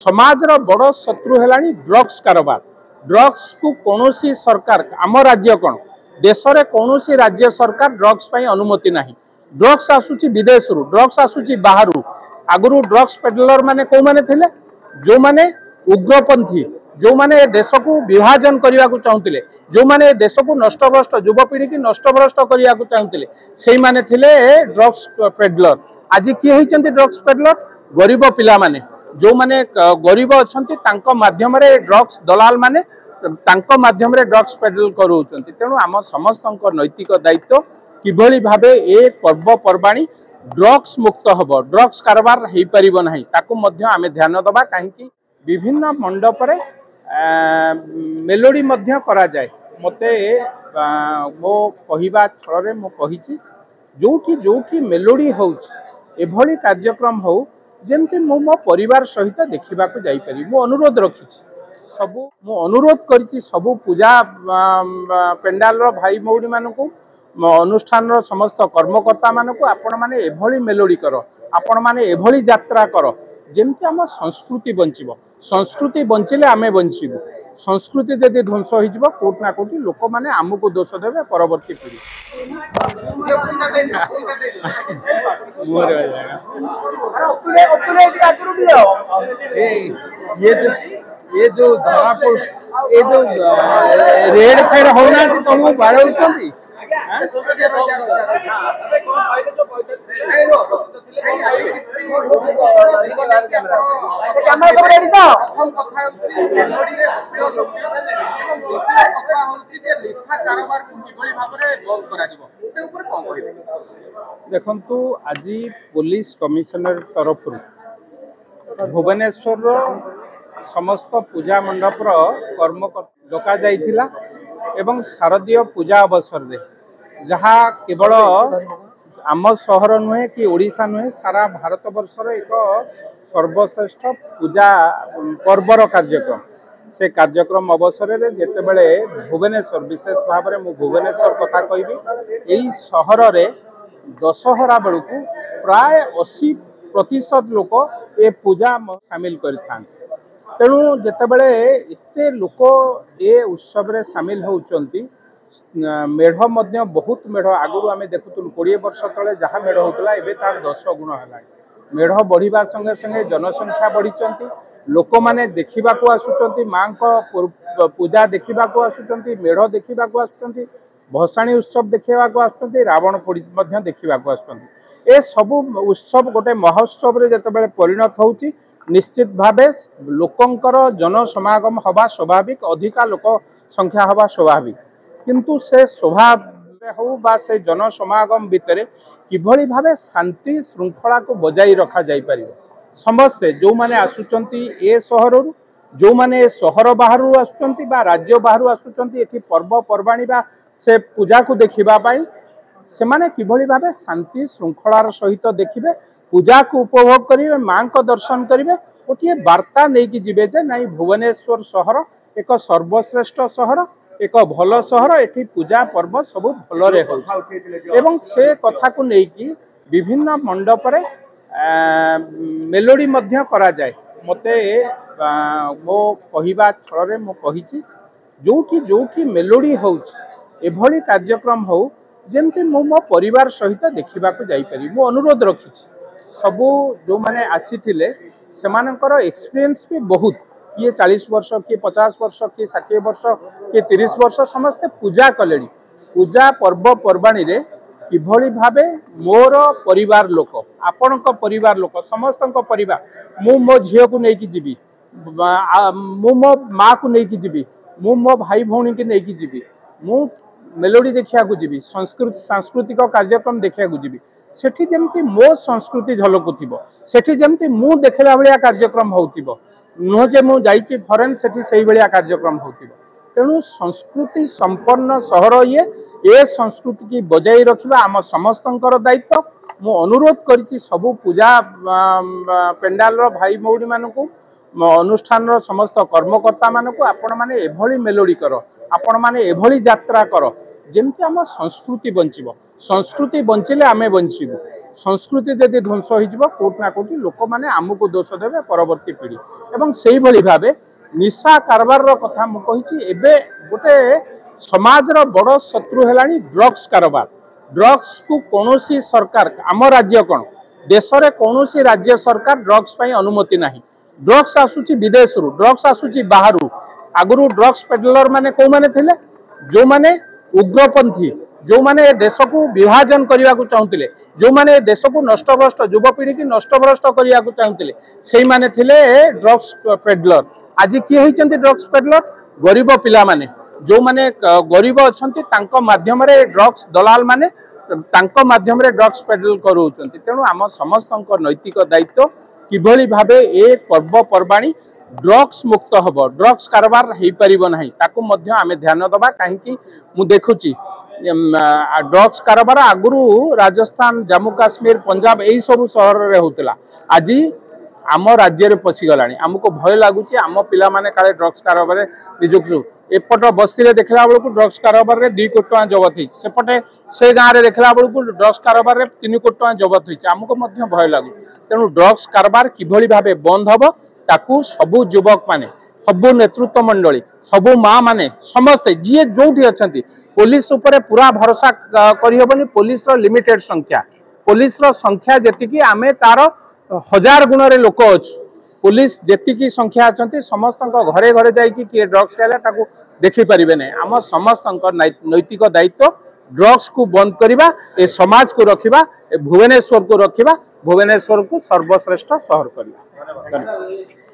समाजर बड़ शत्रु है ड्रग्स कारोबार। ड्रग्स को कौन सरकार आम राज्य कौन देश में कौन राज्य सरकार ड्रग्स अनुमति ना। ड्रग्स आसूची विदेश रु ड्रग्स आसूची बाहर आगुरी ड्रग्स पेडलर माने कौ माने थिले जो माने उग्रपंथी जो माने देश को विभाजन करने को चाहूले जो माने देश को नष्टभ्रष्ट युवपीढ़ी की नष्टभ्रष्ट करने को चाहूले से माने थिले ड्रग्स पेडलर। आज किए होती ड्रग्स पेडलर गरीब पिला माने जो माने गरीब अच्छा माध्यम ड्रग्स दलाल माने माध्यम ड्रग्स पेडल करोचंती। तेणु आम समस्त नैतिक दायित्व किभली भाबे ए पर्वपर्वाणी ड्रग्स मुक्त हम ड्रग्स कारबार हो पारिबो नाही ताकू मध्य आमे ध्यान दबा कहीं विभिन्न मंडप रे मेलोडी मध्य करा जाए। मते मो कहिबा छଳରେ मो कहिछि जोठी जोठी मेलोडी होउछि एभली कार्यक्रम हो जेमती मो परिवार सहित देखा जापरि मु अनुरोध रखी सबू मु अनुरोध करी सबू पूजा पेंडाल भाई मौड़ी मानू अनुष्ठान समस्त कर्मकर्ता मानू आपण माने एभली मेलोडी कर आपण माने एभली यात्रा कर जेमती आम संस्कृति बंचिबो। संस्कृति बंचिले आमे बंचिबो। संस्कृति जदि ध्वंस हो कोट ना कोटी लोक माने आमको दोष देवे परवर्ती पीढ़ी। ये जो धरापुर ये जो रेड फेड होना तुम बाड़ौती देखु आज पुलिस कमिशनर तरफ भुवनेश्वर समस्त पूजा मंडप कर्म डका जाइथिला एवं शारदीय पूजा अवसर रे जहाँ केवल आम सहर नुहे कि ओडिशा नुहे सारा भारत वर्षर एक सर्वश्रेष्ठ पूजा पर्वर कार्यक्रम से कार्यक्रम अवसर में जितेबले भुवनेश्वर विशेष भाव में भुवनेश्वर कथा कहि यही सहर रे दशहरा बेलू प्राय 80% लोक ए पूजा सामिल कर तेणु जितेबले एते लोक ए उत्सव रे सामिल होउचंती मेढ़ मध्य बहुत मेढ़ आगुरी आम देखुलु 20 वर्ष तले जहाँ मेढ़ होता है तार 10 गुण है मेढ़ बढ़िया संगे संगे जनसंख्या बढ़ी लोक मैंने देखा आसुँच माँ पूजा देखा आसुँच मेढ़ देखा आसुँच भसाणी उत्सव देखा आसुँच रावण पोड़ी देखा आसुँच ए सबू उत्सव गोटे महोत्सव रे जितेबाला परिणत होउची निश्चित भावे लोकंकर जनसमागम हवा स्वाभाविक अधिका लोक संख्या हवा स्वाभाविक किंतु से स्वभाव हो बा से जनसमागम भितर किभली भावे शांति श्रृंखला को बजाई रखा जाई परिबो। समस्ते जो माने आसुचंती ए सहर जो माने सहर बाहर आसुचंती बा राज्य बाहर आसुचंती एठी पर्व पर्वाणी बा से पूजा को देखिबा पाई से माने किभली भावे शांति श्रृंखलार सहित देखिबे पूजा को उपभोग करिवे मां को दर्शन करिवे गोटे वार्ता नहीं कि जीवे जे नहीं भुवनेश्वर सहर एक सर्वश्रेष्ठ सहर एक भल सहर एठी पूजा पर्व सब भलरे हो एवं से कथा को लेकिन विभिन्न मंडप रे मेलोडी मध्य करा जाए। मते मो कहिबा छଳରେ मो कहिछि जोठी जोठी मेलोडी होउछि एभली कार्यक्रम हो जेमती मो परिवार सहित देखा जापरि मु अनुरोध रखी सबू जो माने आसीथिले सेमानकर एक्सपीरियंस भी बहुत किए 40 वर्ष किए 50 वर्ष किए 60 वर्ष किए 30 वर्ष समस्ते पूजा कले पूजा पर्व पर्वाणी रे किभली भावे मोर परिवार लोक आपण परिवार लोक समस्त परिवार मु मो झील को लेकिन जीवी मु मो माँ को लेकिन जीवी मु मो भाई भौणी की लेकिन जीवी मु मेलोडी देखा जीवी सांस्कृतिक कार्यक्रम देखा जीवी सेठी जेमती मो संस्कृति झलकुथिबो सेठी जेमती मु देखला भलिया कार्यक्रम होउथिबो नुह जे मु जाइछि फरेन सेठी सेही भलिया कार्यक्रम होउथिबो। तेणु संस्कृति संपन्न सहर ये संस्कृति की बजाई रखिबा आम समस्तंकर दायित्व। मु अनुरोध करिछि सबू पूजा पेंडाल भाई मौड़ी मानू अनुष्ठान समस्त कर्मकर्ता मानू आपण माने एभली मेलोडी कर आपण माने एभली यात्रा कर जेमती आम संस्कृति बंचिबो। संस्कृति बंचिले आमे बंचिबो। संस्कृति जदि ध्वंस हो कोटना कोटी लोक मैंने आमको दोष देवे परवर्ती पीढ़ी एवं से भाव निशा कारबार कथा मुझे गोटे समाज बड़ शत्रु है ड्रग्स कारबार ड्रग्स को कौन सरकार आम राज्य कौन देश में कौन राज्य सरकार ड्रग्स अनुमति ना ड्रग्स आसूची विदेश रु ड्रग्स आसूची बाहर आगुरी ड्रग्स पेडलर माने कौ माने थिले जो माने उग्रपंथी जो माने देश को विभाजन करने को चाहूले जो माने देश को नष्टभ्रष्ट युवपीढ़ी की नष्टभ्रष्ट करने को चाहूले से माने थिले ड्रग्स पेडलर आज किए होती ड्रग्स पेडलर गरीब पिला माने जो माने गरीब अच्छा माध्यम ड्रग्स दलाल माने माध्यम ड्रग्स पेडल करोचंती तेणु आम समस्त नैतिक दायित्व किभली भाबे ए पर्वपर्वाणी ड्रग्स मुक्त हम ड्रग्स कारबार हो पार ना ताकू मध्य आमे ध्यान दबा कहीं मु देखुची ड्रग्स कारबार आगुरु राजस्थान जम्मू काश्मीर पंजाब यही सब सहर में होता आज आम राज्य में पशिगला आमको भय लगुच आम पिला माने काले ड्रग्स कारबार निजुक्त एपट बस्ती देखला बेलू ड्रग्स कारबार में 2 कोटी टका जबत होपटे से गाँव में देखला बेलू ड्रग्स कारबार में 3 कोटी टका जबत होमको भय लगू तेणु ड्रग्स कारबार किभली भाबे बंद हम ताकू सबू युवक माने सबू नेतृत्व मंडली सबू माँ माने समस्ते जी जो अच्छा पुलिस उपरे पूरा भरोसा करहबनी पुलिस लिमिटेड संख्या पुलिस संख्या जी आमे तार 1000 गुण रे लोक अच्छे पुलिस जी संख्या अच्छा समस्त घरे घरे जाकि किए ड्रग्स खाइला ताकू देखी पारे ना आम समस्त नैतिक दायित्व ड्रग्स को बंद करवा ए समाज को रखा भुवनेश्वर को रखा भुवनेश्वर को सर्वश्रेष्ठ सहर करवा।